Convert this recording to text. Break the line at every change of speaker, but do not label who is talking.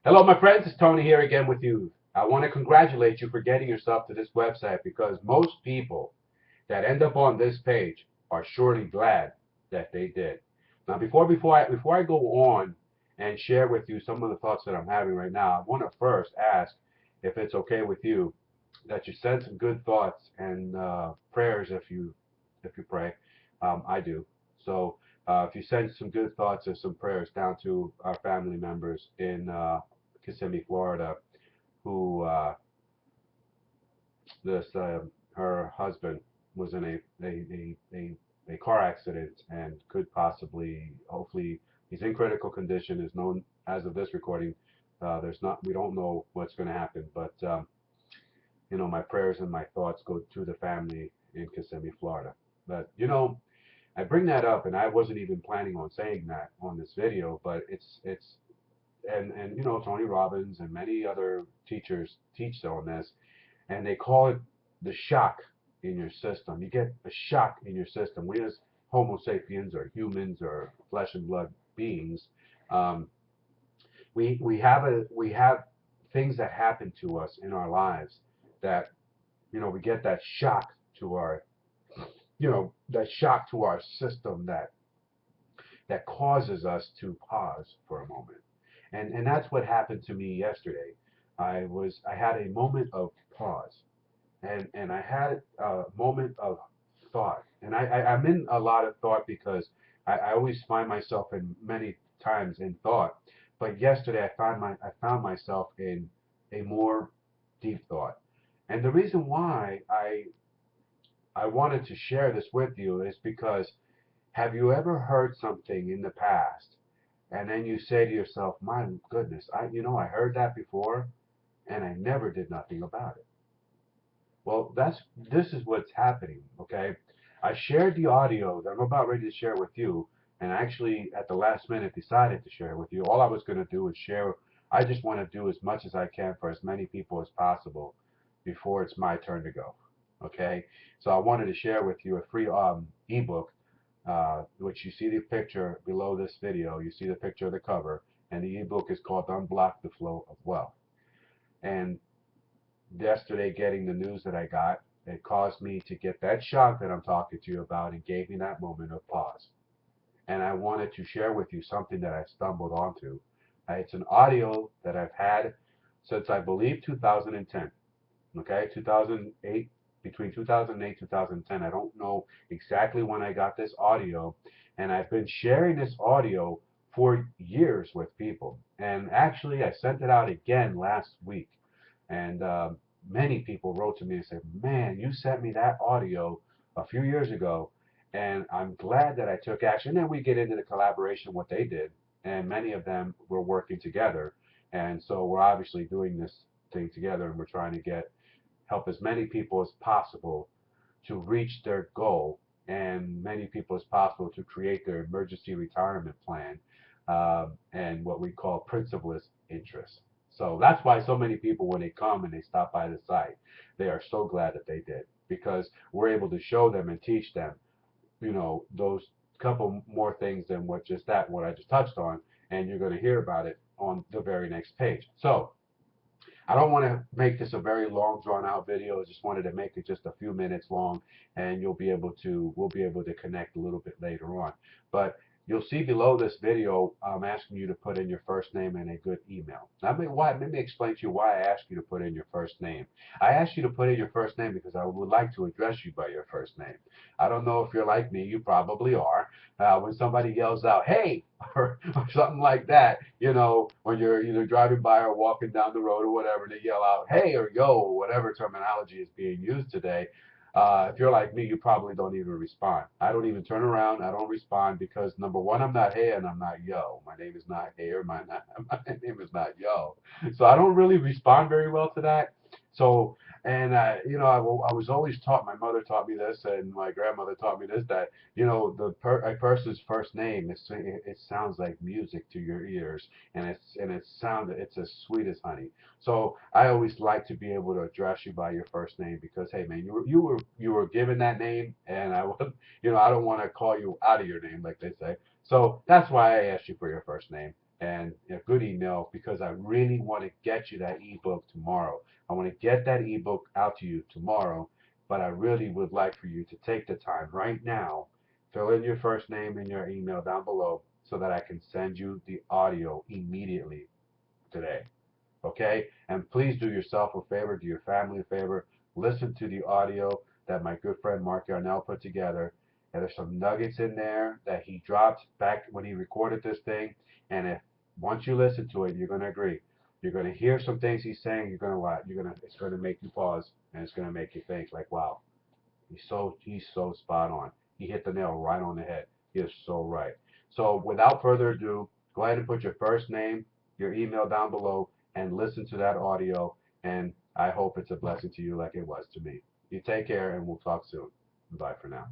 Hello, my friends. It's Tony here again with you. I want to congratulate you for getting yourself to this website because most people that end up on this page are surely glad that they did. Now, before I go on and share with you some of the thoughts that I'm having right now, I want to first ask if it's okay with you that you send some good thoughts and prayers if you pray. I do. So if you send some good thoughts and some prayers down to our family members in Kissimmee, Florida, who this her husband was in a car accident and could possibly, hopefully, he's in critical condition. Is known as of this recording. There's not, we don't know what's going to happen, but my prayers and my thoughts go to the family in Kissimmee, Florida. But I bring that up, and I wasn't even planning on saying that on this video, but it's and Tony Robbins and many other teachers teach on this, and they call it the shock in your system. You get a shock in your system. We as Homo sapiens or humans or flesh and blood beings, um, we have things that happen to us in our lives that we get that shock to our that shock to our system that causes us to pause for a moment. And that's what happened to me yesterday. I had a moment of pause, and I had a moment of thought. And I'm in a lot of thought because I always find myself in many times in thought. But yesterday I found myself in a more deep thought. And the reason why I wanted to share this with you is because, have you ever heard something in the past and then you say to yourself, my goodness, I heard that before and I never did nothing about it. Well, this is what's happening, okay? I shared the audio that I'm about ready to share with you, and actually at the last minute decided to share it with you. All I was going to do is share. I just want to do as much as I can for as many people as possible before it's my turn to go. Okay, so I wanted to share with you a free ebook, which you see the picture below this video. You see the picture of the cover, and the ebook is called Unblock the Flow of Wealth. And yesterday, getting the news that I got, it caused me to get that shock that I'm talking to you about and gave me that moment of pause. And I wanted to share with you something that I stumbled onto. It's an audio that I've had since I believe 2010. Okay, 2008, between 2008 2010. I don't know exactly when I got this audio, and I've been sharing this audio for years with people. And actually, I sent it out again last week, and many people wrote to me and said, "Man, you sent me that audio a few years ago, and I'm glad that I took action." And then we get into the collaboration, what they did, and many of them were working together, and so we're obviously doing this thing together, and we're trying to help as many people as possible to reach their goal and many people as possible to create their emergency retirement plan, and what we call principalist interest. So that's why so many people, when they come and they stop by the site, they are so glad that they did, because we're able to show them and teach them, those couple more things than what I just touched on, and you're going to hear about it on the very next page. So I don't want to make this a very long, drawn out video. I just wanted to make it just a few minutes long, and we'll be able to connect a little bit later on. But you'll see below this video, I'm asking you to put in your first name and a good email. Now, let me explain to you why I asked you to put in your first name. I asked you to put in your first name because I would like to address you by your first name. I don't know if you're like me. You probably are. When somebody yells out, "Hey," or something like that, when you're either driving by or walking down the road or whatever, they yell out, "Hey," or "Yo," or whatever terminology is being used today. If you're like me, you probably don't even respond. I don't even turn around. I don't respond because, number one, I'm not Hey and I'm not Yo. My name is not Hey or my name is not Yo. So I don't really respond very well to that. So, and I was always taught. My mother taught me this, and my grandmother taught me this, that a person's first name, it sounds like music to your ears, and it's as sweet as honey. So I always like to be able to address you by your first name because, hey man, you were given that name, and I was I don't want to call you out of your name, like they say. So that's why I asked you for your first name. and a good email, because I really want to get you that ebook tomorrow. I want to get that ebook out to you tomorrow, but I really would like for you to take the time right now, fill in your first name and your email down below so that I can send you the audio immediately today. Okay? And please do yourself a favor, do your family a favor, listen to the audio that my good friend Mark Yarnell put together. And there's some nuggets in there that he dropped back when he recorded this thing. And if once you listen to it, you're gonna agree. You're gonna hear some things he's saying. It's gonna make you pause, and it's gonna make you think like, wow, he's so spot on. He hit the nail right on the head. He is so right. So without further ado, go ahead and put your first name, your email down below, and listen to that audio. And I hope it's a blessing to you like it was to me. You take care, and we'll talk soon. Bye for now.